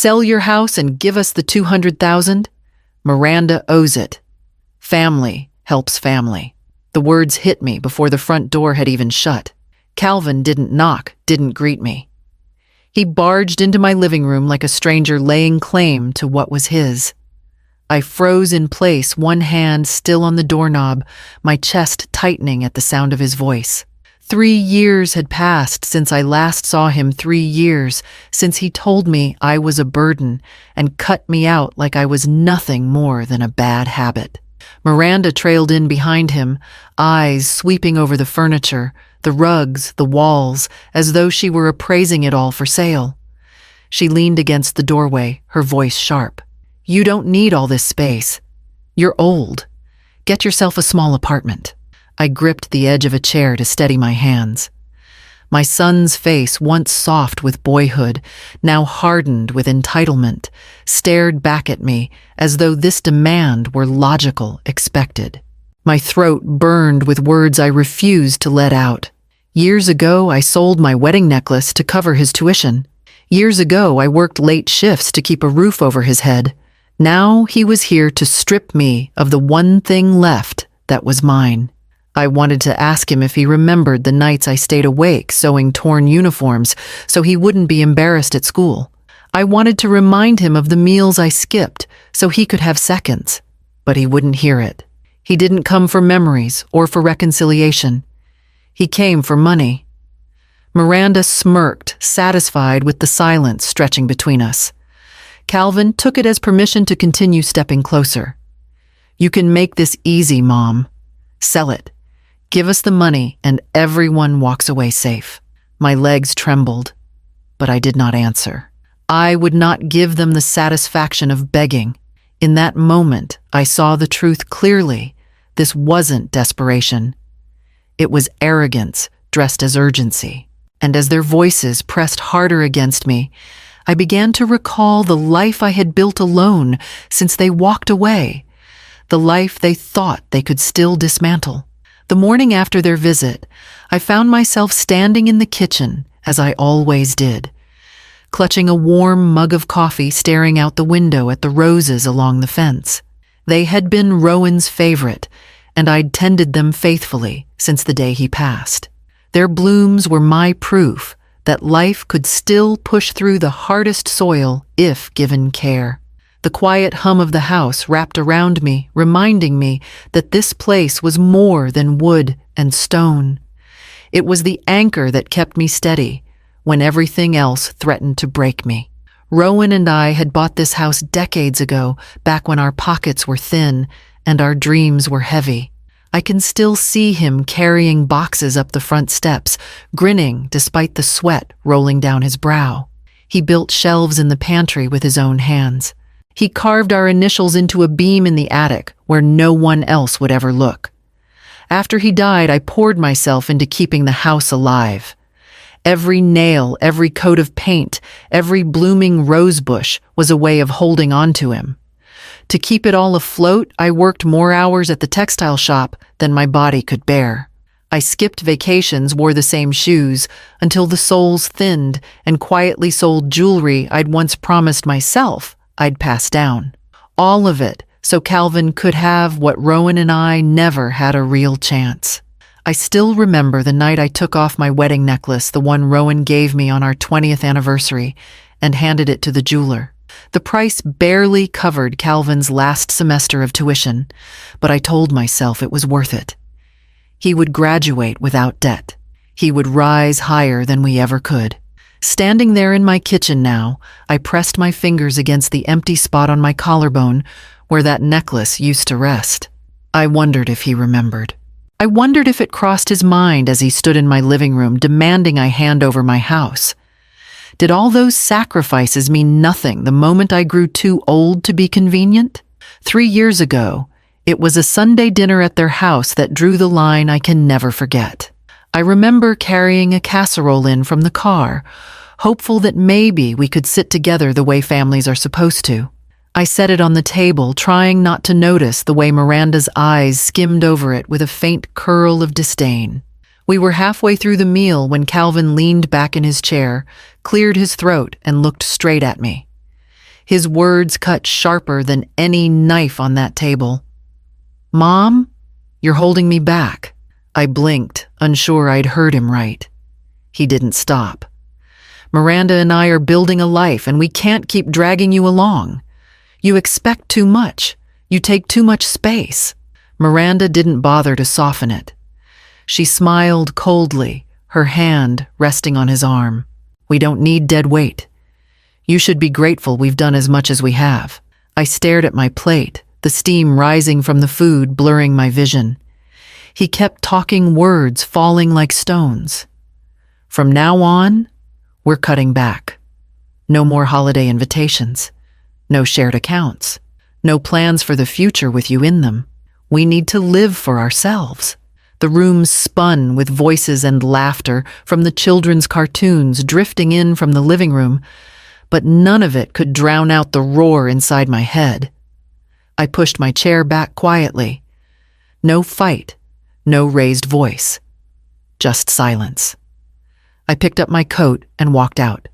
Sell your house and give us the 200,000? Miranda owes it. Family helps family. The words hit me before the front door had even shut. Calvin didn't knock, didn't greet me. He barged into my living room like a stranger laying claim to what was his. I froze in place, one hand still on the doorknob, my chest tightening at the sound of his voice. 3 years had passed since I last saw him, 3 years since he told me I was a burden and cut me out like I was nothing more than a bad habit. Miranda trailed in behind him, eyes sweeping over the furniture, the rugs, the walls, as though she were appraising it all for sale. She leaned against the doorway, her voice sharp. "You don't need all this space. You're old. Get yourself a small apartment." I gripped the edge of a chair to steady my hands. My son's face, once soft with boyhood, now hardened with entitlement, stared back at me as though this demand were logical, expected. My throat burned with words I refused to let out. Years ago, I sold my wedding necklace to cover his tuition. Years ago, I worked late shifts to keep a roof over his head. Now he was here to strip me of the one thing left that was mine. I wanted to ask him if he remembered the nights I stayed awake sewing torn uniforms so he wouldn't be embarrassed at school. I wanted to remind him of the meals I skipped so he could have seconds, but he wouldn't hear it. He didn't come for memories or for reconciliation. He came for money. Miranda smirked, satisfied with the silence stretching between us. Calvin took it as permission to continue stepping closer. "You can make this easy, Mom. Sell it. Give us the money and everyone walks away safe." My legs trembled, but I did not answer. I would not give them the satisfaction of begging. In that moment, I saw the truth clearly. This wasn't desperation. It was arrogance dressed as urgency. And as their voices pressed harder against me, I began to recall the life I had built alone since they walked away, the life they thought they could still dismantle. The morning after their visit, I found myself standing in the kitchen, as I always did, clutching a warm mug of coffee, staring out the window at the roses along the fence. They had been Rowan's favorite, and I'd tended them faithfully since the day he passed. Their blooms were my proof that life could still push through the hardest soil if given care. The quiet hum of the house wrapped around me, reminding me that this place was more than wood and stone. It was the anchor that kept me steady when everything else threatened to break me. Rowan and I had bought this house decades ago, back when our pockets were thin and our dreams were heavy. I can still see him carrying boxes up the front steps, grinning despite the sweat rolling down his brow. He built shelves in the pantry with his own hands. He carved our initials into a beam in the attic where no one else would ever look. After he died, I poured myself into keeping the house alive. Every nail, every coat of paint, every blooming rose bush was a way of holding on to him. To keep it all afloat, I worked more hours at the textile shop than my body could bear. I skipped vacations, wore the same shoes, until the soles thinned, and quietly sold jewelry I'd once promised myself I'd pass down. All of it so Calvin could have what Rowan and I never had a real chance. I still remember the night I took off my wedding necklace, the one Rowan gave me on our 20th anniversary, and handed it to the jeweler. The price barely covered Calvin's last semester of tuition, but I told myself it was worth it. He would graduate without debt. He would rise higher than we ever could. Standing there in my kitchen now, I pressed my fingers against the empty spot on my collarbone where that necklace used to rest. I wondered if he remembered. I wondered if it crossed his mind as he stood in my living room demanding I hand over my house. Did all those sacrifices mean nothing the moment I grew too old to be convenient? 3 years ago, it was a Sunday dinner at their house that drew the line I can never forget. I remember carrying a casserole in from the car, hopeful that maybe we could sit together the way families are supposed to. I set it on the table, trying not to notice the way Miranda's eyes skimmed over it with a faint curl of disdain. We were halfway through the meal when Calvin leaned back in his chair, cleared his throat, and looked straight at me. His words cut sharper than any knife on that table. "Mom, you're holding me back." I blinked, unsure I'd heard him right. He didn't stop. "Miranda and I are building a life, and we can't keep dragging you along. You expect too much. You take too much space." Miranda didn't bother to soften it. She smiled coldly, her hand resting on his arm. "We don't need dead weight. You should be grateful we've done as much as we have." I stared at my plate, the steam rising from the food blurring my vision. He kept talking, words falling like stones. "From now on, we're cutting back. No more holiday invitations. No shared accounts. No plans for the future with you in them. We need to live for ourselves." The room spun with voices and laughter from the children's cartoons drifting in from the living room, but none of it could drown out the roar inside my head. I pushed my chair back quietly. No fight, no raised voice. Just silence. I picked up my coat and walked out.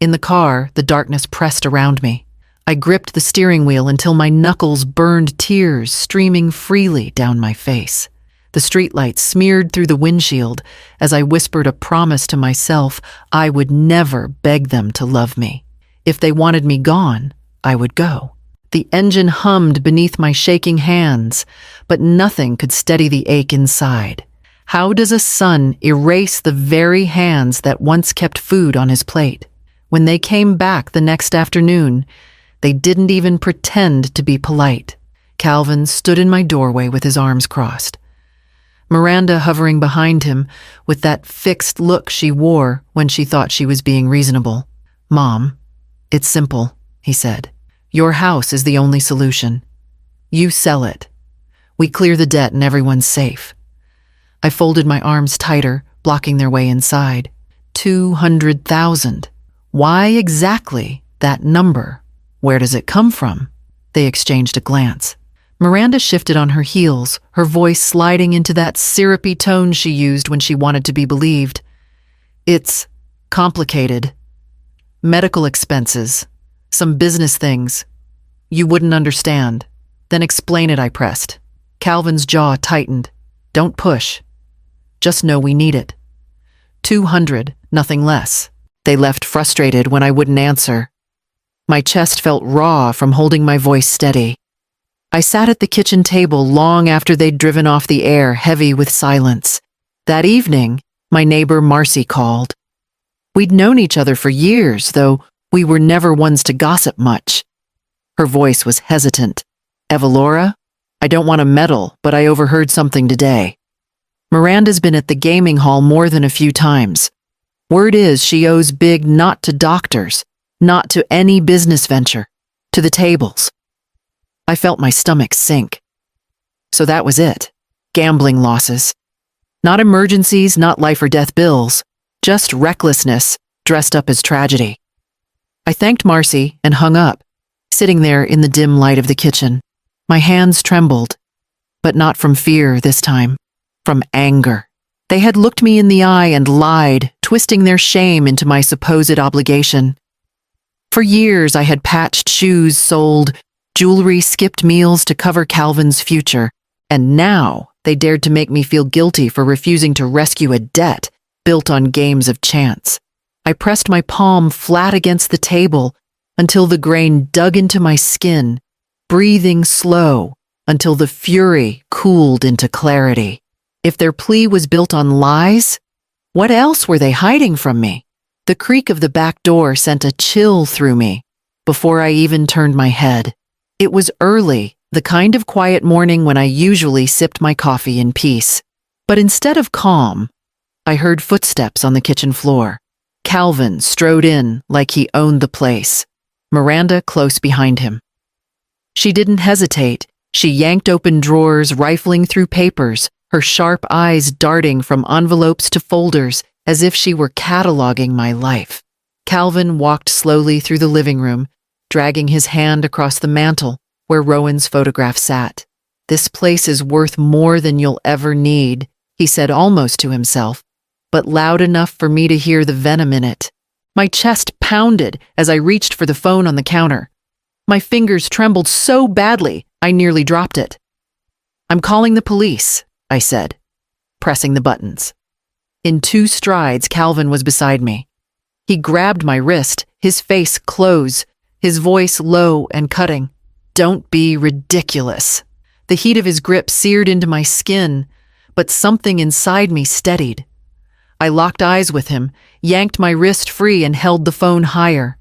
In the car, the darkness pressed around me. I gripped the steering wheel until my knuckles burned, tears streaming freely down my face. The streetlights smeared through the windshield as I whispered a promise to myself I would never beg them to love me. If they wanted me gone, I would go. The engine hummed beneath my shaking hands, but nothing could steady the ache inside. How does a son erase the very hands that once kept food on his plate? When they came back the next afternoon, they didn't even pretend to be polite. Calvin stood in my doorway with his arms crossed. Miranda hovering behind him with that fixed look she wore when she thought she was being reasonable. "Mom, it's simple," he said. "Your house is the only solution. You sell it. We clear the debt and everyone's safe." I folded my arms tighter, blocking their way inside. 200,000. Why exactly that number? Where does it come from? They exchanged a glance. Miranda shifted on her heels, her voice sliding into that syrupy tone she used when she wanted to be believed. "It's complicated. Medical expenses. Some business things. You wouldn't understand." "Then explain it," I pressed. Calvin's jaw tightened. "Don't push. Just know we need it. 200, nothing less." They left frustrated when I wouldn't answer. My chest felt raw from holding my voice steady. I sat at the kitchen table long after they'd driven off, the air heavy with silence. That evening, my neighbor Marcy called. We'd known each other for years, though we were never ones to gossip much. Her voice was hesitant. "Evalora, I don't want to meddle, but I overheard something today. Miranda's been at the gaming hall more than a few times. Word is she owes big not to doctors, not to any business venture, to the tables." I felt my stomach sink. So that was it. Gambling losses. Not emergencies, not life or death bills, just recklessness dressed up as tragedy. I thanked Marcy and hung up, sitting there in the dim light of the kitchen. My hands trembled, but not from fear this time, from anger. They had looked me in the eye and lied, twisting their shame into my supposed obligation. For years I had patched shoes, sold jewelry, skipped meals to cover Calvin's future, and now they dared to make me feel guilty for refusing to rescue a debt built on games of chance. I pressed my palm flat against the table until the grain dug into my skin, breathing slow until the fury cooled into clarity. If their plea was built on lies, what else were they hiding from me? The creak of the back door sent a chill through me before I even turned my head. It was early, the kind of quiet morning when I usually sipped my coffee in peace. But instead of calm, I heard footsteps on the kitchen floor. Calvin strode in like he owned the place, Miranda close behind him. She didn't hesitate. She yanked open drawers, rifling through papers, her sharp eyes darting from envelopes to folders as if she were cataloging my life. Calvin walked slowly through the living room, dragging his hand across the mantel where Rowan's photograph sat. "This place is worth more than you'll ever need," he said almost to himself, but loud enough for me to hear the venom in it. My chest pounded as I reached for the phone on the counter. My fingers trembled so badly, I nearly dropped it. "I'm calling the police," I said, pressing the buttons. In 2 strides, Calvin was beside me. He grabbed my wrist, his face close, his voice low and cutting. "Don't be ridiculous." The heat of his grip seared into my skin, but something inside me steadied. I locked eyes with him, yanked my wrist free and held the phone higher.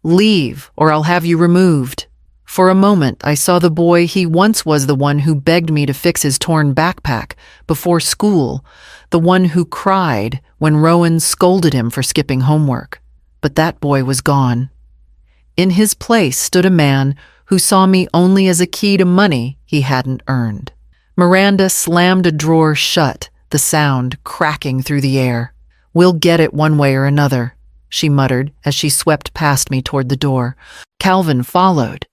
"Leave, or I'll have you removed." For a moment, I saw the boy he once was, the one who begged me to fix his torn backpack before school, the one who cried when Rowan scolded him for skipping homework. But that boy was gone. In his place stood a man who saw me only as a key to money he hadn't earned. Miranda slammed a drawer shut, the sound cracking through the air. "We'll get it one way or another," she muttered as she swept past me toward the door. Calvin followed,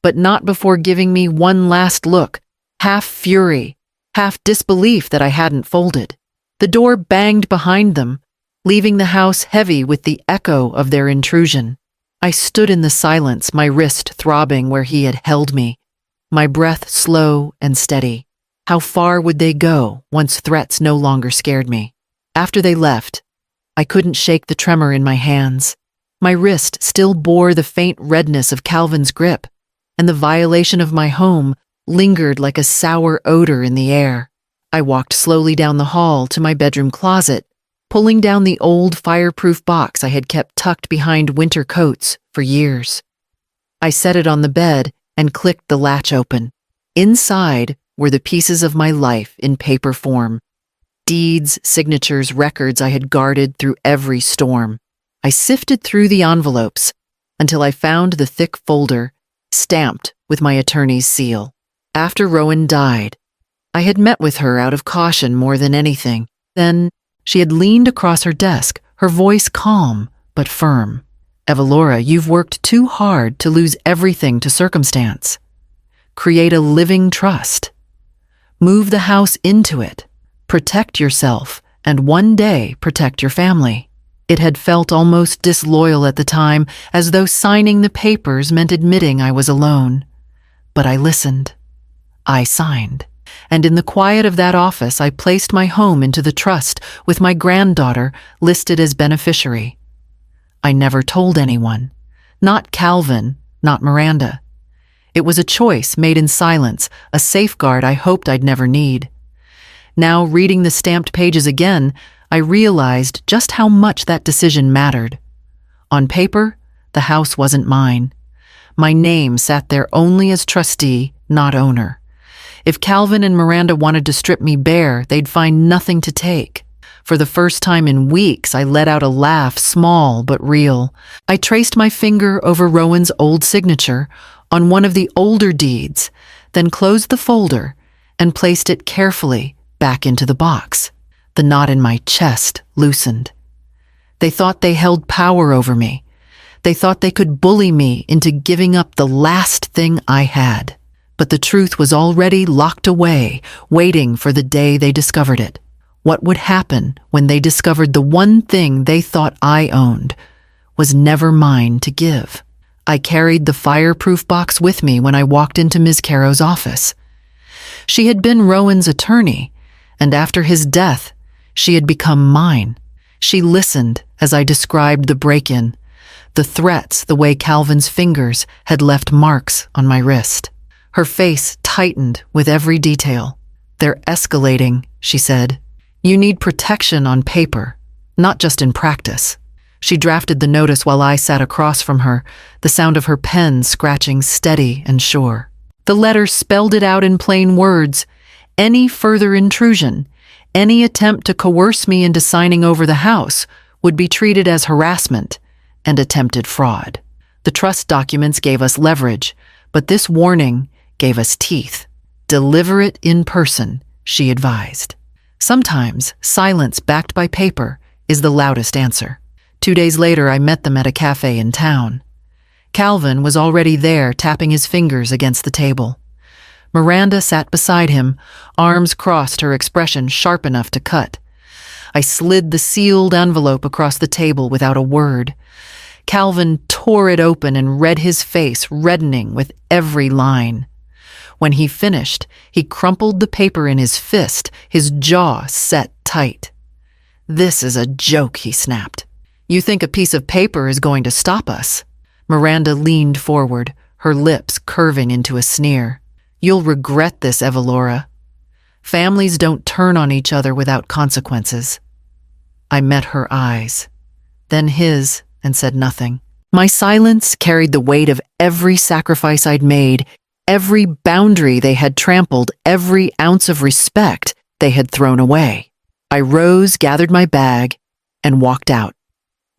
but not before giving me one last look, half fury, half disbelief that I hadn't folded. The door banged behind them, leaving the house heavy with the echo of their intrusion. I stood in the silence, my wrist throbbing where he had held me, my breath slow and steady. How far would they go once threats no longer scared me? After they left, I couldn't shake the tremor in my hands. My wrist still bore the faint redness of Calvin's grip, and the violation of my home lingered like a sour odor in the air. I walked slowly down the hall to my bedroom closet, pulling down the old fireproof box I had kept tucked behind winter coats for years. I set it on the bed and clicked the latch open. Inside were the pieces of my life in paper form. Deeds, signatures, records I had guarded through every storm. I sifted through the envelopes until I found the thick folder stamped with my attorney's seal. After Rowan died, I had met with her out of caution more than anything. Then she had leaned across her desk, her voice calm but firm. "Evalora, you've worked too hard to lose everything to circumstance. Create a living trust. Move the house into it. Protect yourself, and one day protect your family." It had felt almost disloyal at the time, as though signing the papers meant admitting I was alone. But I listened. I signed. And in the quiet of that office, I placed my home into the trust with my granddaughter listed as beneficiary. I never told anyone. Not Calvin, not Miranda. It was a choice made in silence, a safeguard I hoped I'd never need. Now, reading the stamped pages again, I realized just how much that decision mattered. On paper, the house wasn't mine. My name sat there only as trustee, not owner. If Calvin and Miranda wanted to strip me bare, they'd find nothing to take. For the first time in weeks, I let out a laugh, small but real. I traced my finger over Rowan's old signature on one of the older deeds, then closed the folder and placed it carefully back into the box. The knot in my chest loosened. They thought they held power over me. They thought they could bully me into giving up the last thing I had. But the truth was already locked away, waiting for the day they discovered it. What would happen when they discovered the one thing they thought I owned was never mine to give? I carried the fireproof box with me when I walked into Ms. Caro's office. She had been Rowan's attorney, and after his death, she had become mine. She listened as I described the break-in, the threats, the way Calvin's fingers had left marks on my wrist. Her face tightened with every detail. "They're escalating," she said. "You need protection on paper, not just in practice." She drafted the notice while I sat across from her, the sound of her pen scratching steady and sure. The letter spelled it out in plain words. Any further intrusion, any attempt to coerce me into signing over the house would be treated as harassment and attempted fraud. The trust documents gave us leverage, but this warning gave us teeth. "Deliver it in person," she advised. Sometimes silence backed by paper is the loudest answer. 2 days later, I met them at a cafe in town. Calvin was already there, tapping his fingers against the table. Miranda sat beside him, arms crossed, her expression sharp enough to cut. I slid the sealed envelope across the table without a word. Calvin tore it open and read his face reddening with every line. When he finished, he crumpled the paper in his fist, his jaw set tight. "This is a joke," he snapped. "You think a piece of paper is going to stop us?" Miranda leaned forward, her lips curving into a sneer. "You'll regret this, Evalora. Families don't turn on each other without consequences." I met her eyes, then his, and said nothing. My silence carried the weight of every sacrifice I'd made, every boundary they had trampled, every ounce of respect they had thrown away. I rose, gathered my bag, and walked out,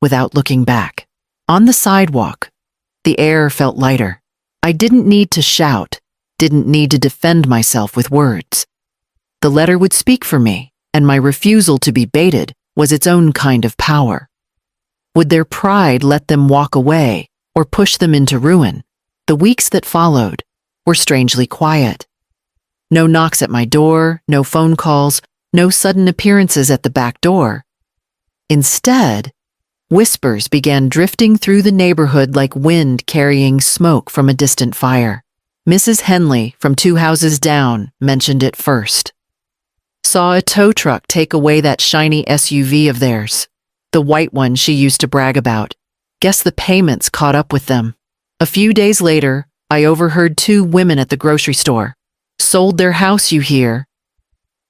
without looking back. On the sidewalk, the air felt lighter. I didn't need to shout, didn't need to defend myself with words. The letter would speak for me, and my refusal to be baited was its own kind of power. Would their pride let them walk away or push them into ruin? The weeks that followed were strangely quiet. No knocks at my door, no phone calls, no sudden appearances at the back door. Instead, whispers began drifting through the neighborhood like wind carrying smoke from a distant fire. Mrs. Henley, from 2 houses down, mentioned it first. Saw a tow truck take away that shiny SUV of theirs, the white one she used to brag about. Guess the payments caught up with them. A few days later, I overheard 2 women at the grocery store. Sold their house, you hear.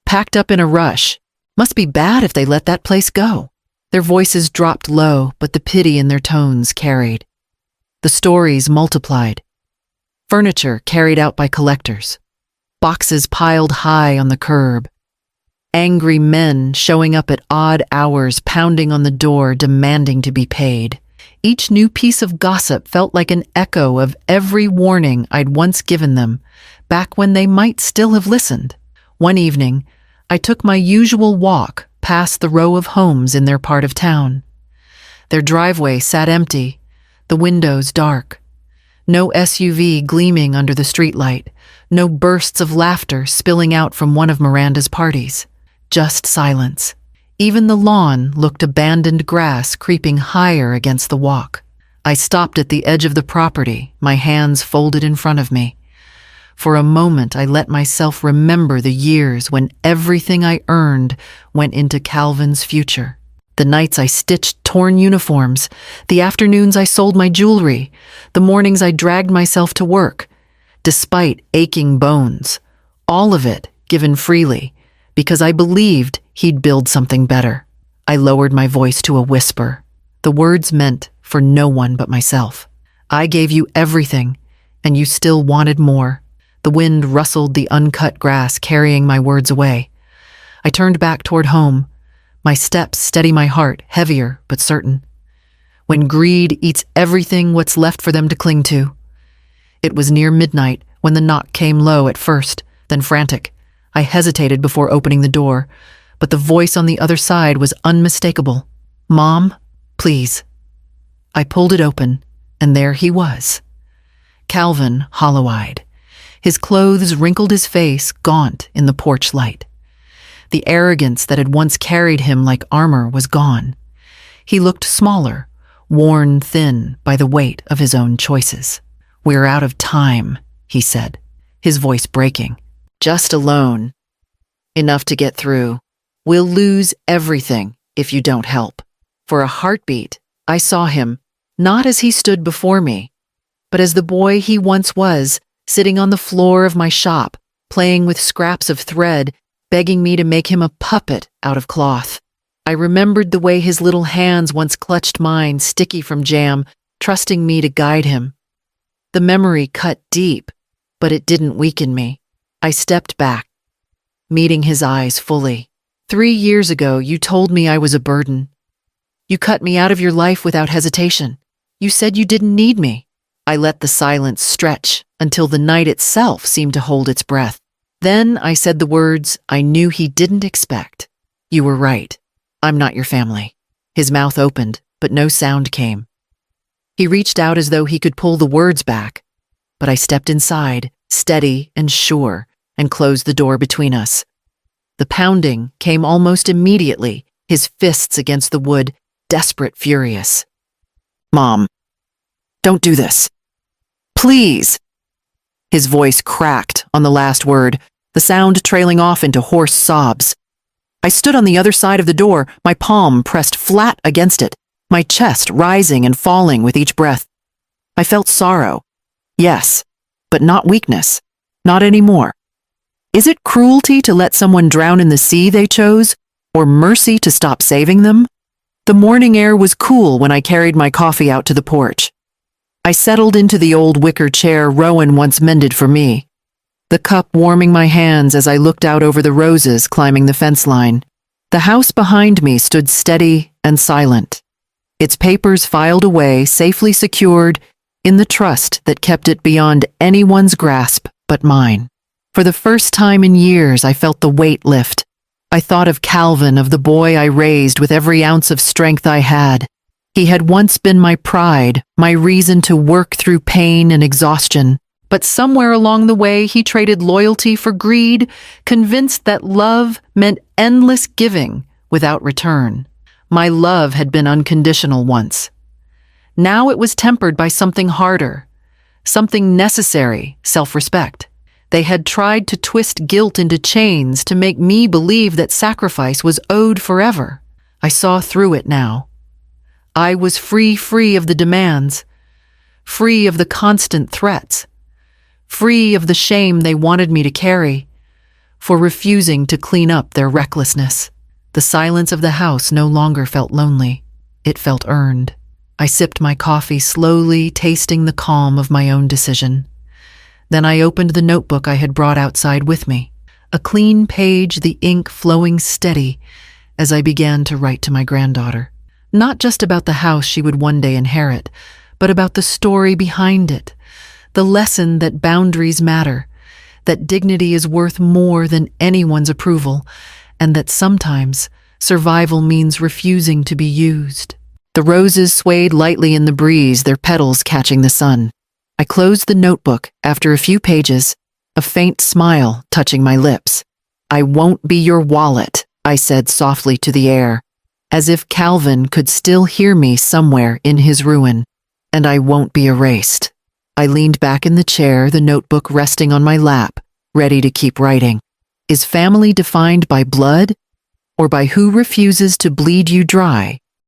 Packed up in a rush. Must be bad if they let that place go. Their voices dropped low, but the pity in their tones carried. The stories multiplied. Furniture carried out by collectors. Boxes piled high on the curb. Angry men showing up at odd hours, pounding on the door, demanding to be paid. Each new piece of gossip felt like an echo of every warning I'd once given them, back when they might still have listened. One evening, I took my usual walk past the row of homes in their part of town. Their driveway sat empty, the windows dark. No SUV gleaming under the streetlight, no bursts of laughter spilling out from one of Miranda's parties. Just silence. Even the lawn looked abandoned grass creeping higher against the walk. I stopped at the edge of the property, my hands folded in front of me. For a moment, I let myself remember the years when everything I earned went into Calvin's future. The nights I stitched torn uniforms, the afternoons I sold my jewelry, the mornings I dragged myself to work, despite aching bones. All of it given freely, because I believed he'd build something better. I lowered my voice to a whisper. The words meant for no one but myself. I gave you everything, and you still wanted more. The wind rustled the uncut grass, carrying my words away. I turned back toward home, my steps steady, my heart heavier but certain. When greed eats everything what's left for them to cling to. It was near midnight when the knock came low at first, then frantic. I hesitated before opening the door, but the voice on the other side was unmistakable. "Mom, please." I pulled it open, and there he was. Calvin, hollow-eyed. His clothes wrinkled his face, gaunt in the porch light. The arrogance that had once carried him like armor was gone. He looked smaller, worn thin by the weight of his own choices. "We're out of time," he said, his voice breaking. "Just alone. Enough to get through. We'll lose everything if you don't help." For a heartbeat, I saw him, not as he stood before me, but as the boy he once was, sitting on the floor of my shop, playing with scraps of thread, begging me to make him a puppet out of cloth. I remembered the way his little hands once clutched mine, sticky from jam, trusting me to guide him. The memory cut deep, but it didn't weaken me. I stepped back, meeting his eyes fully. 3 years ago, you told me I was a burden. You cut me out of your life without hesitation. You said you didn't need me. I let the silence stretch until the night itself seemed to hold its breath. Then I said the words I knew he didn't expect. "You were right. I'm not your family." His mouth opened, but no sound came. He reached out as though he could pull the words back, but I stepped inside, steady and sure, and closed the door between us. The pounding came almost immediately, his fists against the wood, desperate, furious. "Mom, don't do this. Please." His voice cracked on the last word, the sound trailing off into hoarse sobs. I stood on the other side of the door, my palm pressed flat against it, my chest rising and falling with each breath. I felt sorrow. Yes, but not weakness. Not anymore. Is it cruelty to let someone drown in the sea they chose, or mercy to stop saving them? The morning air was cool when I carried my coffee out to the porch. I settled into the old wicker chair Rowan once mended for me, the cup warming my hands as I looked out over the roses climbing the fence line. The house behind me stood steady and silent, its papers filed away, safely secured in the trust that kept it beyond anyone's grasp but mine. For the first time in years, I felt the weight lift. I thought of Calvin, of the boy I raised with every ounce of strength I had. He had once been my pride, my reason to work through pain and exhaustion. But somewhere along the way, he traded loyalty for greed, convinced that love meant endless giving without return. My love had been unconditional once. Now it was tempered by something harder, something necessary, self-respect. They had tried to twist guilt into chains to make me believe that sacrifice was owed forever. I saw through it now. I was free of the demands, free of the constant threats, free of the shame they wanted me to carry, for refusing to clean up their recklessness. The silence of the house no longer felt lonely. It felt earned. I sipped my coffee slowly, tasting the calm of my own decision. Then I opened the notebook I had brought outside with me, a clean page, the ink flowing steady as I began to write to my granddaughter. Not just about the house she would one day inherit, but about the story behind it, the lesson that boundaries matter, that dignity is worth more than anyone's approval, and that sometimes survival means refusing to be used. The roses swayed lightly in the breeze, their petals catching the sun. I closed the notebook after a few pages, a faint smile touching my lips. "I won't be your wallet," I said softly to the air, as if Calvin could still hear me somewhere in his ruin. "And I won't be erased." I leaned back in the chair, the notebook resting on my lap, ready to keep writing. Is family defined by blood, or by who refuses to bleed you dry